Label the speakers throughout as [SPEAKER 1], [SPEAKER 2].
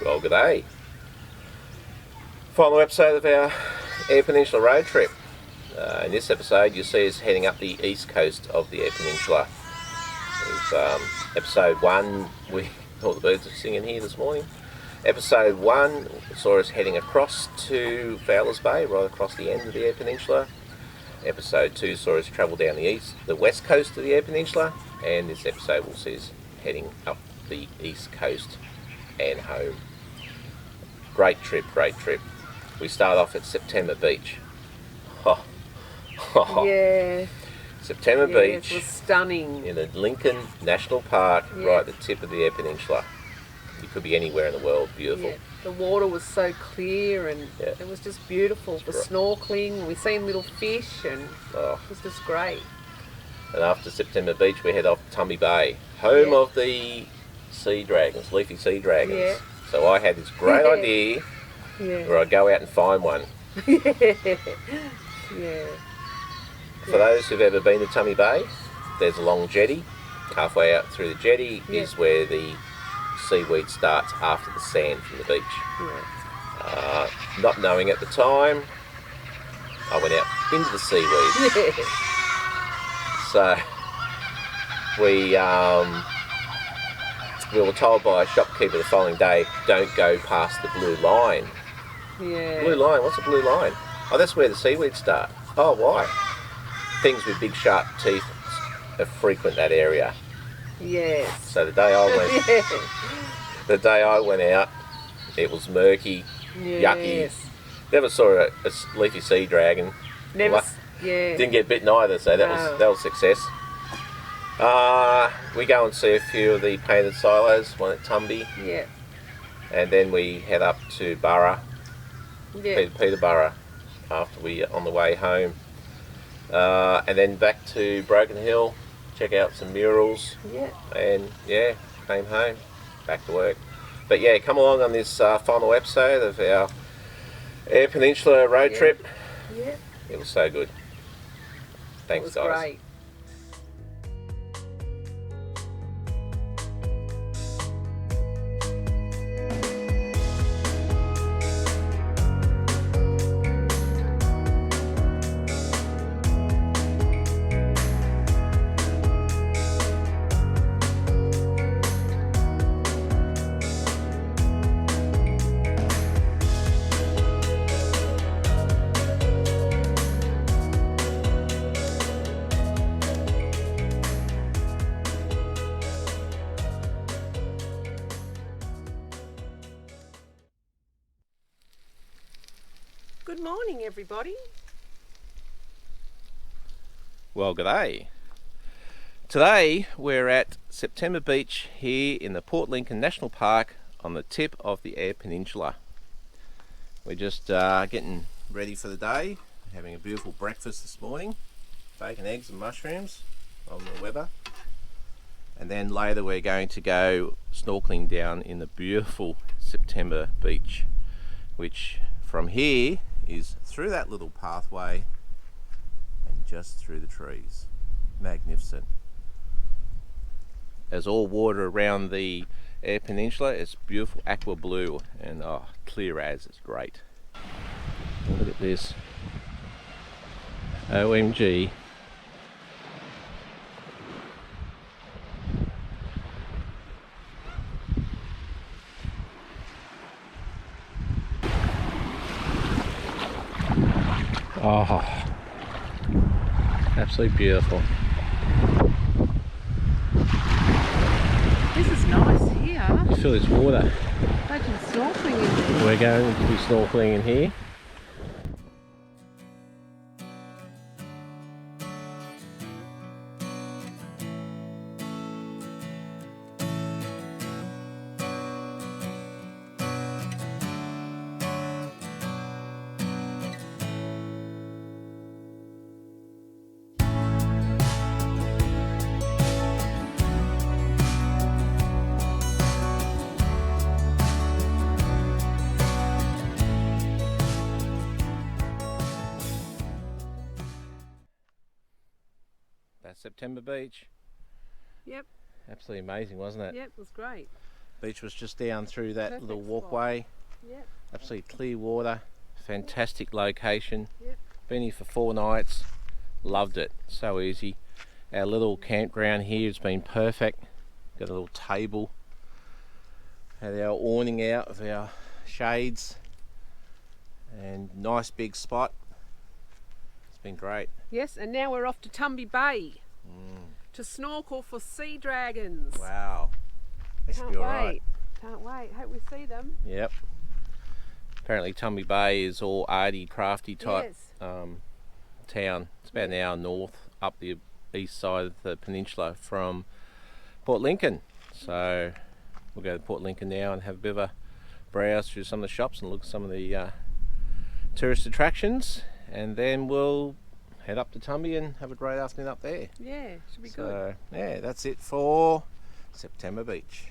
[SPEAKER 1] Well, good day. Final episode of our Eyre Peninsula Road Trip. In this episode, you'll see us heading up the east coast of the Eyre Peninsula. It was episode 1. All the birds are singing here this morning. Episode 1 saw us heading across to Fowler's Bay, right across the end of the Eyre Peninsula. Episode 2 saw us travel down the west coast of the Eyre Peninsula, and this episode will see us heading up the east coast and home. Great trip, great trip. We start off at September Beach.
[SPEAKER 2] Yeah.
[SPEAKER 1] September Beach.
[SPEAKER 2] It was stunning.
[SPEAKER 1] In the Lincoln National Park, right at the tip of the Eyre Peninsula. You could be anywhere in the world. Beautiful.
[SPEAKER 2] Yeah. The water was so clear and it was just beautiful. For snorkeling, we seen little fish and it was just great.
[SPEAKER 1] And after September Beach, we head off to Tumby Bay, home of the Sea Dragons, Leafy Sea Dragons.
[SPEAKER 2] Yeah.
[SPEAKER 1] So I had this great idea where I go out and find one. For those who've ever been to Tumby Bay, there's a long jetty. Halfway out through the jetty is where the seaweed starts after the sand from the beach. Not knowing at the time, I went out into the seaweed. So we were told by a shopkeeper the following day, don't go past the blue line. Blue line? What's a blue line? Oh, that's where the seaweed start. Oh, why? Things with big sharp teeth frequent that area.
[SPEAKER 2] Yes.
[SPEAKER 1] So the day I went out, it was murky, yucky. Never saw a leafy sea dragon. Didn't get bitten either, so that was success. We go and see a few of the painted silos, one at Tumby. And then we head up to Burra, Peterborough, after we on the way home. And then back to Broken Hill, check out some muriels. And came home, back to work. But come along on this final episode of our Eyre Peninsula road trip. It was so good. Thanks, guys.
[SPEAKER 2] Great. Good morning, everybody.
[SPEAKER 1] Well, g'day. Today we're at September Beach here in the Port Lincoln National Park on the tip of the Eyre Peninsula. We're just getting ready for the day, having a beautiful breakfast this morning, bacon, eggs and mushrooms on the Weber. And then later we're going to go snorkeling down in the beautiful September Beach, which from here is through that little pathway and just through the trees. Magnificent. There's all water around the Eyre Peninsula. It's beautiful aqua blue and clear as. It's great. Look at this. OMG. Oh, absolutely beautiful.
[SPEAKER 2] This is nice here.
[SPEAKER 1] You feel this water.
[SPEAKER 2] Imagine snorkeling in there.
[SPEAKER 1] We're going to be snorkeling in here. September Beach.
[SPEAKER 2] Yep.
[SPEAKER 1] Absolutely amazing, wasn't it?
[SPEAKER 2] Yep, it was great.
[SPEAKER 1] Beach was just down through that
[SPEAKER 2] Perfect
[SPEAKER 1] little
[SPEAKER 2] spot.
[SPEAKER 1] walkway.
[SPEAKER 2] Yep.
[SPEAKER 1] Absolutely clear water. Fantastic location.
[SPEAKER 2] Yep.
[SPEAKER 1] Been here for 4 nights. Loved it. So easy. Our little campground here has been perfect. Got a little table. Had our awning out of our shades. And nice big spot. It's been great.
[SPEAKER 2] Yes, and now we're off to Tumby Bay to snorkel for sea dragons.
[SPEAKER 1] Wow. This should
[SPEAKER 2] Can't
[SPEAKER 1] be
[SPEAKER 2] wait.
[SPEAKER 1] alright.
[SPEAKER 2] Can't wait. Hope we see them.
[SPEAKER 1] Yep. Apparently Tumby Bay is all arty, crafty type
[SPEAKER 2] Yes.
[SPEAKER 1] town. It's about an hour north up the east side of the peninsula from Port Lincoln. So we'll go to Port Lincoln now and have a bit of a browse through some of the shops and look at some of the tourist attractions, and then we'll head up to Tumby and have a great afternoon up there.
[SPEAKER 2] Yeah, should be good.
[SPEAKER 1] So yeah, that's it for September Beach.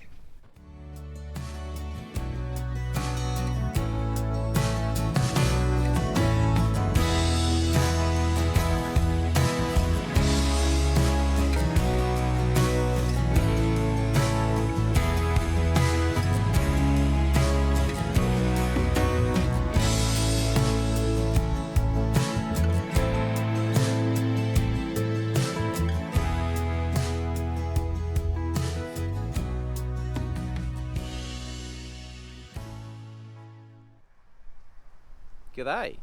[SPEAKER 1] G'day.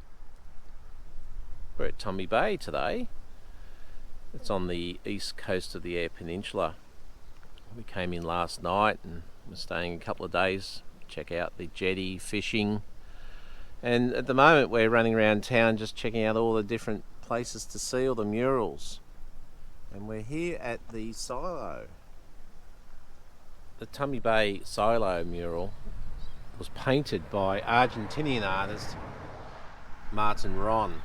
[SPEAKER 1] We're at Tumby Bay today. It's on the east coast of the Eyre Peninsula. We came in last night and we're staying a couple of days, check out the jetty, fishing. And at the moment we're running around town just checking out all the different places to see, all the murals. And we're here at the silo. The Tumby Bay silo mural was painted by Argentinian artist Martin Ron.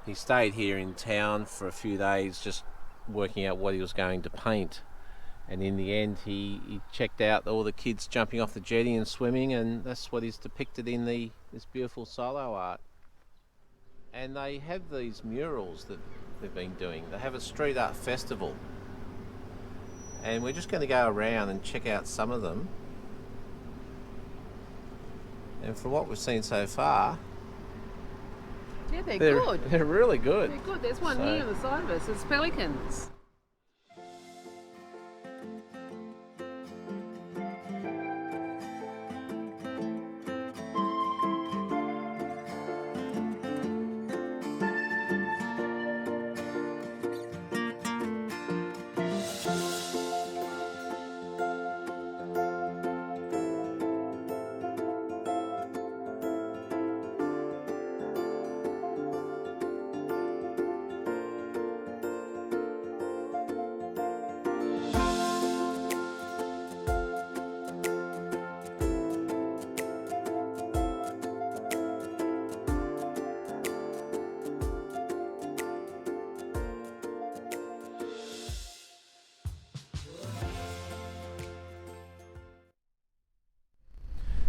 [SPEAKER 1] He stayed here in town for a few days just working out what he was going to paint, and in the end he checked out all the kids jumping off the jetty and swimming, and that's what is depicted in this beautiful silo art. And they have these murals that they've been doing. They have a street art festival, and we're just going to go around and check out some of them. And from what we've seen so far,
[SPEAKER 2] Yeah, they're good.
[SPEAKER 1] They're really good.
[SPEAKER 2] They're good. There's one here on the side of us. It's pelicans.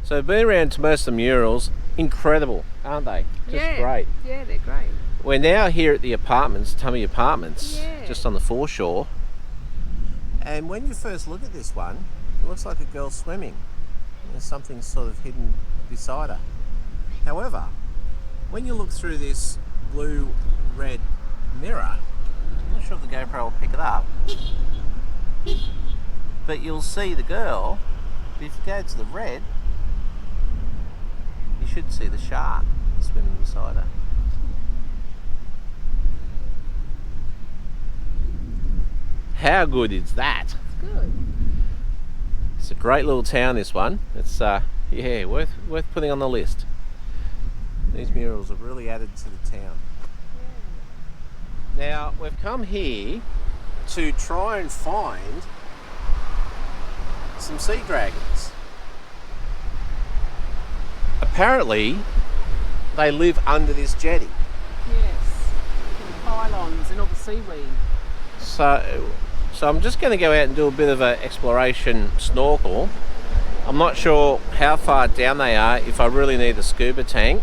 [SPEAKER 1] So been around to most of the murals, incredible, aren't they? Just great.
[SPEAKER 2] Yeah, they're great.
[SPEAKER 1] We're now here at the apartments, Tumby Apartments,
[SPEAKER 2] Yeah.
[SPEAKER 1] just on the foreshore. And when you first look at this one, it looks like a girl swimming. There's something sort of hidden beside her. However, when you look through this blue-red mirror, I'm not sure if the GoPro will pick it up, but you'll see the girl. If you go to the red, you should see the shark swimming beside her. How good is that?
[SPEAKER 2] It's good.
[SPEAKER 1] It's a great little town, this one. It's yeah, worth putting on the list. These murals have really added to the town.
[SPEAKER 2] Yeah.
[SPEAKER 1] Now we've come here to try and find some sea dragons. Apparently they live under this jetty.
[SPEAKER 2] Yes. And the pylons and all the seaweed.
[SPEAKER 1] So I'm just going to go out and do a bit of an exploration snorkel. I'm not sure how far down they are, if I really need a scuba tank,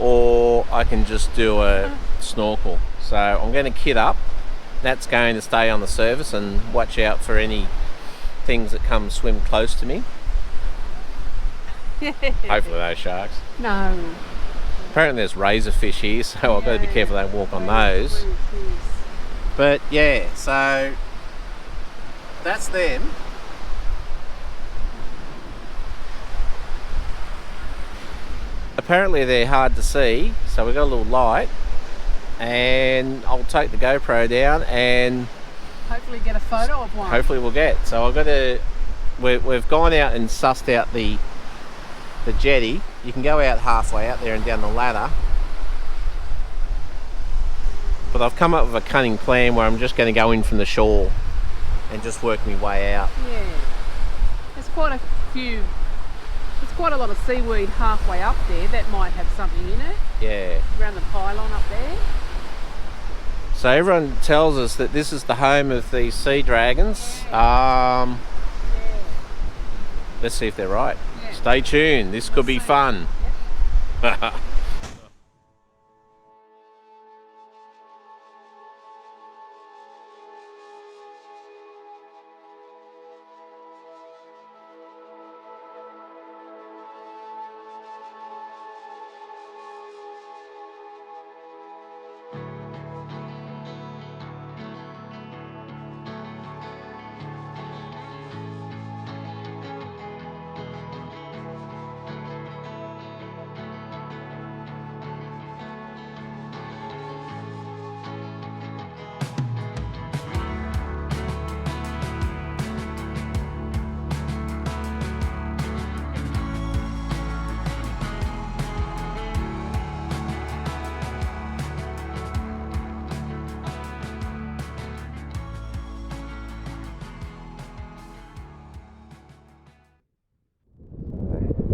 [SPEAKER 1] or I can just do a snorkel. So I'm going to kit up. That's going to stay on the surface and watch out for any things that come swim close to me. Hopefully no sharks.
[SPEAKER 2] No.
[SPEAKER 1] Apparently there's razorfish here, so I've got to be careful I don't walk on those. But yeah, so that's them. Apparently they're hard to see, so we've got a little light, and I'll take the GoPro down and
[SPEAKER 2] hopefully get a photo of one.
[SPEAKER 1] Hopefully we'll get. So I've got to. We've gone out and sussed out the jetty. You can go out halfway out there and down the ladder. But I've come up with a cunning plan where I'm just going to go in from the shore and just work my way out.
[SPEAKER 2] Yeah. There's quite a lot of seaweed halfway up there that might have something in it.
[SPEAKER 1] Yeah.
[SPEAKER 2] Around the pylon up there.
[SPEAKER 1] So everyone tells us that this is the home of the sea dragons.
[SPEAKER 2] Yeah.
[SPEAKER 1] Let's see if they're right.
[SPEAKER 2] Yeah.
[SPEAKER 1] Stay tuned. This could be fun.
[SPEAKER 2] Yep.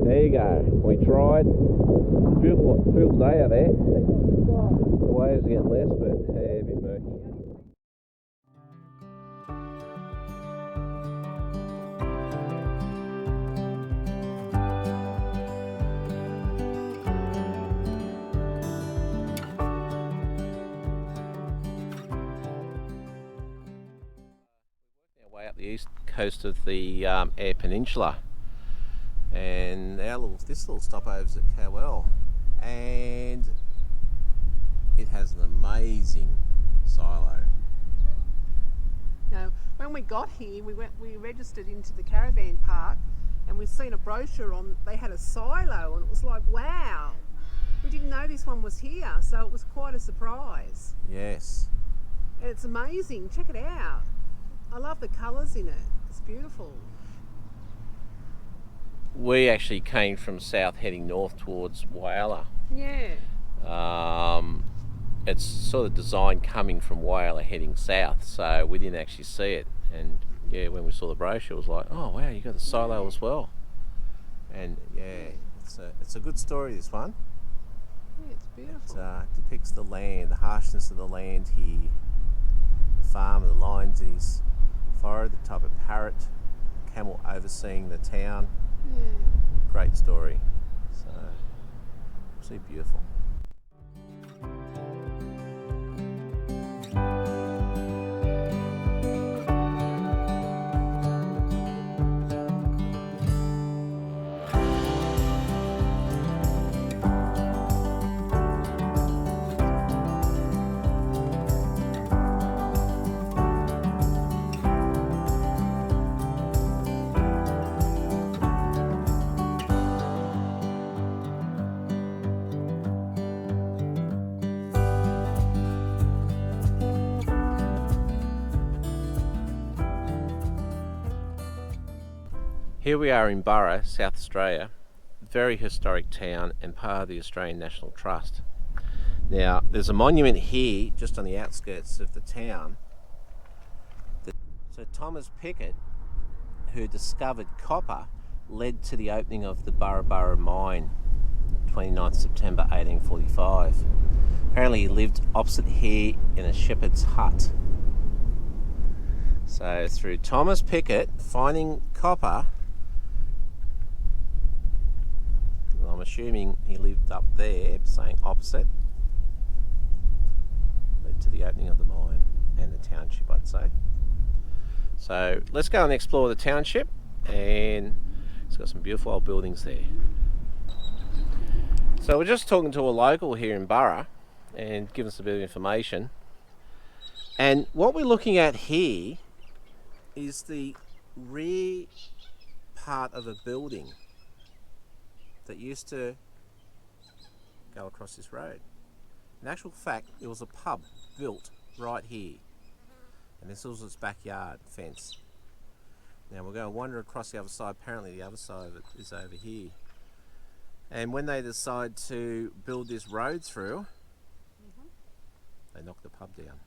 [SPEAKER 1] There you go. We tried. Beautiful day out there. The waves are getting less, but a bit murky. Our way up the east coast of the Eyre Peninsula. And this little stopover is at Cowell, and it has an amazing silo.
[SPEAKER 2] Now, when we got here, we registered into the caravan park, and we've seen a brochure on. They had a silo, and it was like, wow, we didn't know this one was here, so it was quite a surprise.
[SPEAKER 1] Yes.
[SPEAKER 2] And it's amazing. Check it out. I love the colours in it. It's beautiful.
[SPEAKER 1] We actually came from south heading north towards Whyalla.
[SPEAKER 2] Yeah.
[SPEAKER 1] It's sort of designed coming from Whyalla heading south, so we didn't actually see it. And yeah, when we saw the brochure, it was like, oh wow, you got the silo as well. And yeah, it's a good story, this one.
[SPEAKER 2] Yeah, it's beautiful.
[SPEAKER 1] It depicts the land, the harshness of the land here, the farmer, the lines in his forehead, the type of parrot, camel overseeing the town.
[SPEAKER 2] Yeah.
[SPEAKER 1] Great story. So, absolutely beautiful. Here we are in Burra, South Australia, very historic town and part of the Australian National Trust. Now, there's a monument here just on the outskirts of the town. So Thomas Pickett, who discovered copper, led to the opening of the Burra mine, 29th September 1845. Apparently he lived opposite here in a shepherd's hut. So through Thomas Pickett finding copper, I'm assuming he lived up there, saying opposite, led to the opening of the mine and the township, I'd say. So let's go and explore the township and It's got some beautiful old buildings there. So we're just talking to a local here in Burra and giving us a bit of information. And what we're looking at here is the rear part of a building that used to go across this road. In actual fact, it was a pub built right here, and this was its backyard fence. Now we're going to wander across the other side. Apparently the other side of it is over here. And when they decide to build this road through, they knocked the pub down.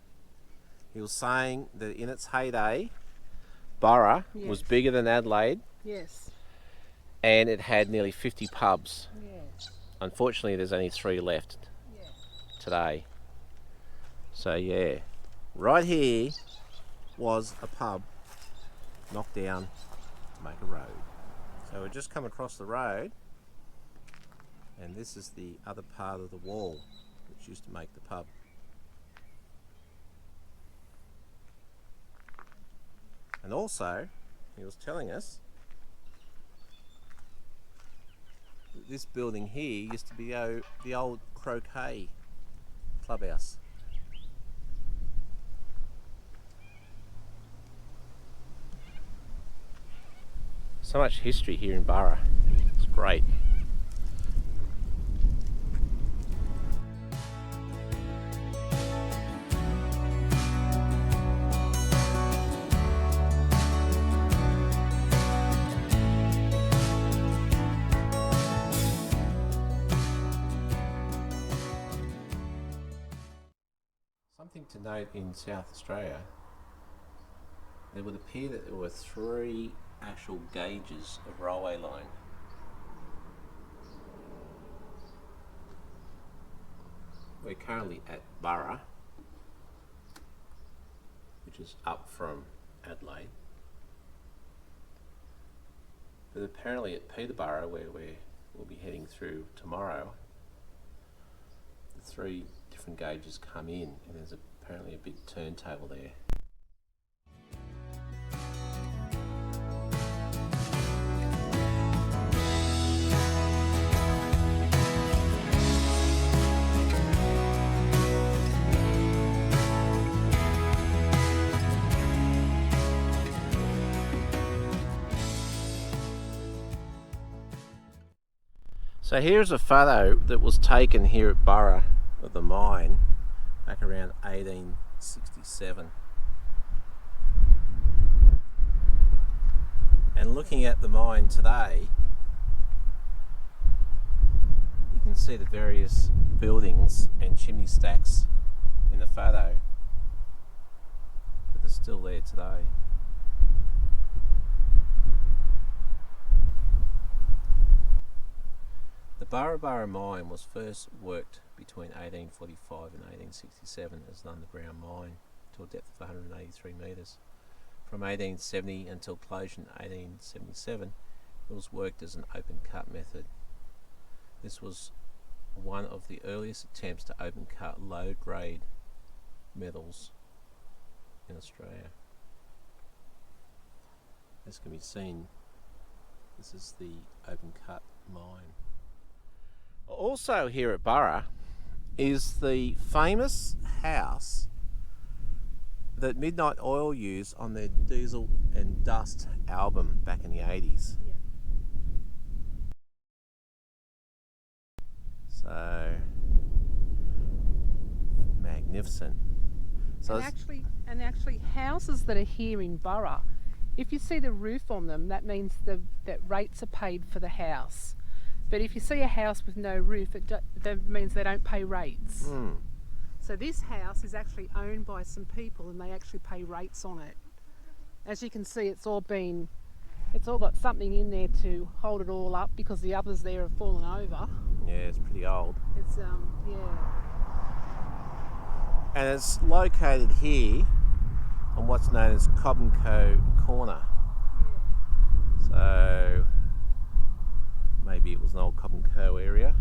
[SPEAKER 1] He was saying that in its heyday, Burra was bigger than Adelaide.
[SPEAKER 2] Yes.
[SPEAKER 1] And it had nearly 50 pubs.
[SPEAKER 2] Yes.
[SPEAKER 1] Unfortunately, there's only 3 left today. So yeah, right here was a pub knocked down to make a road. So we've just come across the road, and this is the other part of the wall which used to make the pub. And also, he was telling us that this building here used to be the old croquet clubhouse. So much history here in Burra. It's great. Something to note in South Australia, it would appear that there were 3 actual gauges of railway line. We're currently at Burra, which is up from Adelaide. But apparently at Peterborough, where we'll be heading through tomorrow, the 3 different gauges come in, and there's apparently a big turntable there. So here's a photo that was taken here at Burra of the mine back around 1867. And looking at the mine today, you can see the various buildings and chimney stacks in the photo that are still there today. The Burra mine was first worked between 1845 and 1867 as an underground mine to a depth of 183 metres. From 1870 until closure in 1877, it was worked as an open cut method. This was one of the earliest attempts to open cut low grade metals in Australia. As can be seen, this is the open cut mine. Also here at Burra is the famous house that Midnight Oil used on their Diesel and Dust album back in the 80s.
[SPEAKER 2] Yeah.
[SPEAKER 1] So magnificent. So
[SPEAKER 2] and actually houses that are here in Burra, if you see the roof on them, that means that rates are paid for the house. But if you see a house with no roof, that means they don't pay rates. So this house is actually owned by some people, and they actually pay rates on it. As you can see, it's all got something in there to hold it all up, because the others there have fallen over.
[SPEAKER 1] yeah, it's pretty old.
[SPEAKER 2] It's yeah.
[SPEAKER 1] And it's located here on what's known as Cobb & Co Corner. So maybe it was an old Cobb & Co area.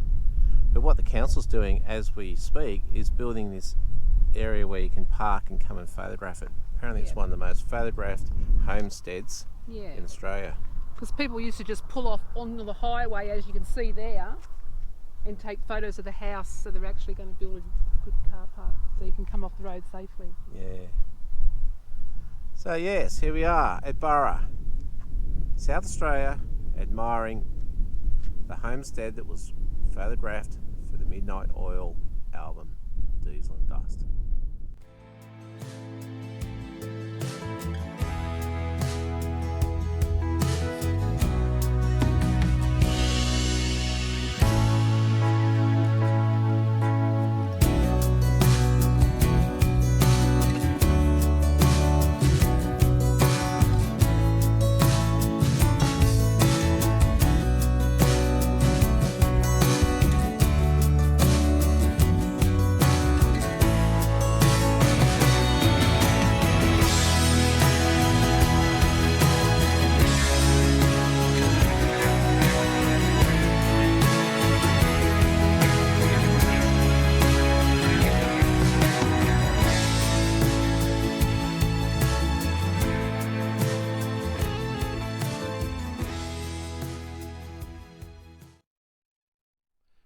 [SPEAKER 1] But what the council's doing as we speak is building this area where you can park and come and photograph it. Apparently it's one of the most photographed homesteads in Australia.
[SPEAKER 2] Because people used to just pull off onto the highway, as you can see there, and take photos of the house. So they're actually going to build a good car park so you can come off the road safely.
[SPEAKER 1] Yeah. So yes, here we are at Burra, South Australia, admiring the homestead that was photographed for the Midnight Oil album, Diesel and Dust.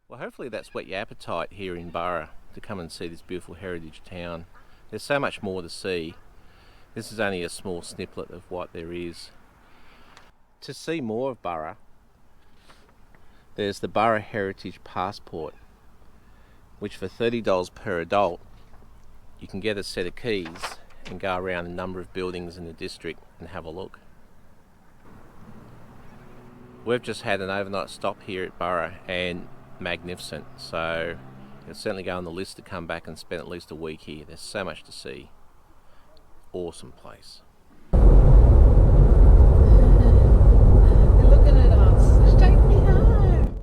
[SPEAKER 1] Well, hopefully that's whet your appetite here in Burra to come and see this beautiful heritage town. There's so much more to see. This is only a small snippet of what there is. To see more of Burra, there's the Burra Heritage Passport, which for $30 per adult, you can get a set of keys and go around a number of buildings in the district and have a look. We've just had an overnight stop here at Burra and magnificent, so it'll certainly go on the list to come back and spend at least a week here. There's so much to see. Awesome place.
[SPEAKER 2] They're looking at us. Just take me home.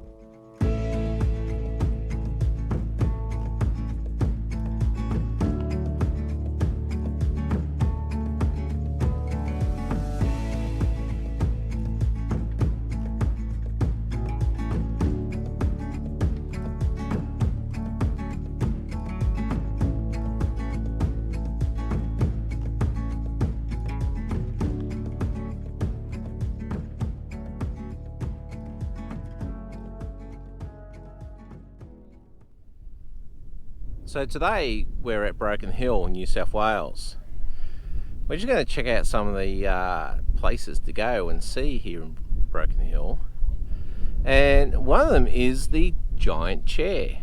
[SPEAKER 1] So today we're at Broken Hill, New South Wales. We're just going to check out some of the places to go and see here in Broken Hill. And one of them is the giant chair.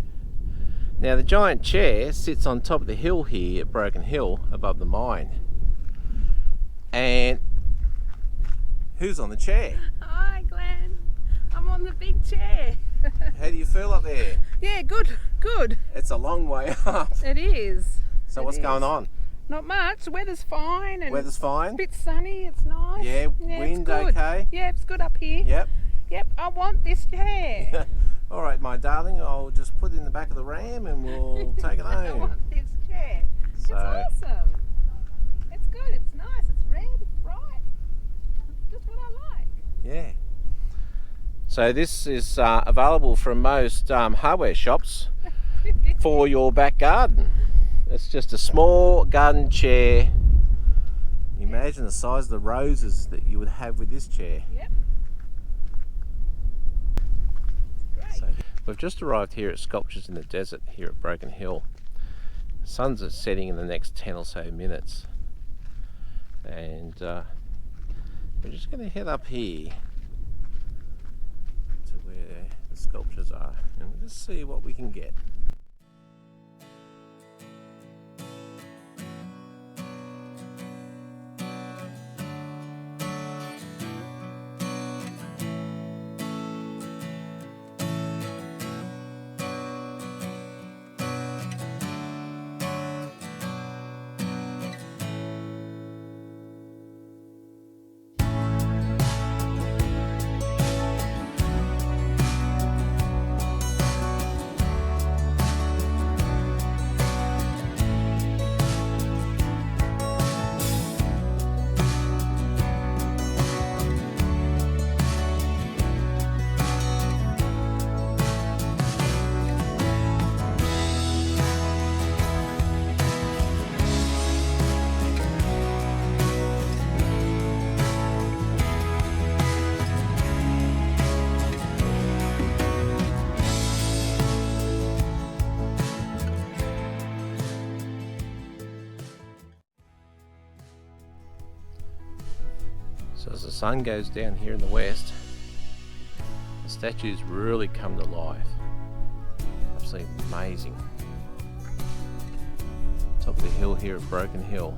[SPEAKER 1] Now the giant chair sits on top of the hill here at Broken Hill above the mine. And who's on the chair?
[SPEAKER 2] Hi, Glenn. I'm on the big chair.
[SPEAKER 1] How do you feel up there?
[SPEAKER 2] Yeah, good.
[SPEAKER 1] It's a long way up.
[SPEAKER 2] It is.
[SPEAKER 1] So what's going on?
[SPEAKER 2] Not much. The weather's fine. And
[SPEAKER 1] Weather's fine?
[SPEAKER 2] a bit sunny. It's nice.
[SPEAKER 1] Yeah, wind
[SPEAKER 2] it's good.
[SPEAKER 1] okay?
[SPEAKER 2] Yeah, it's good up here.
[SPEAKER 1] Yep.
[SPEAKER 2] Yep, I want this chair.
[SPEAKER 1] All right, my darling, I'll just put it in the back of the ram and we'll take it
[SPEAKER 2] I
[SPEAKER 1] home.
[SPEAKER 2] want this chair.
[SPEAKER 1] So-
[SPEAKER 2] It's awesome. It's good. It's nice. It's red. It's bright. It's just what I like.
[SPEAKER 1] Yeah. So this is available from most hardware shops for your back garden. It's just a small garden chair. Imagine the size of the roses that you would have with this chair.
[SPEAKER 2] Yep. It's
[SPEAKER 1] So
[SPEAKER 2] great.
[SPEAKER 1] we've just arrived here at Sculptures in the Desert here at Broken Hill. The sun's setting in the next 10 or so minutes. And we're just going to head up here to where the sculptures are and we'll just see what we can get. sun goes down here in the west, the statues really come to life. Absolutely amazing. Top of the hill here at Broken Hill.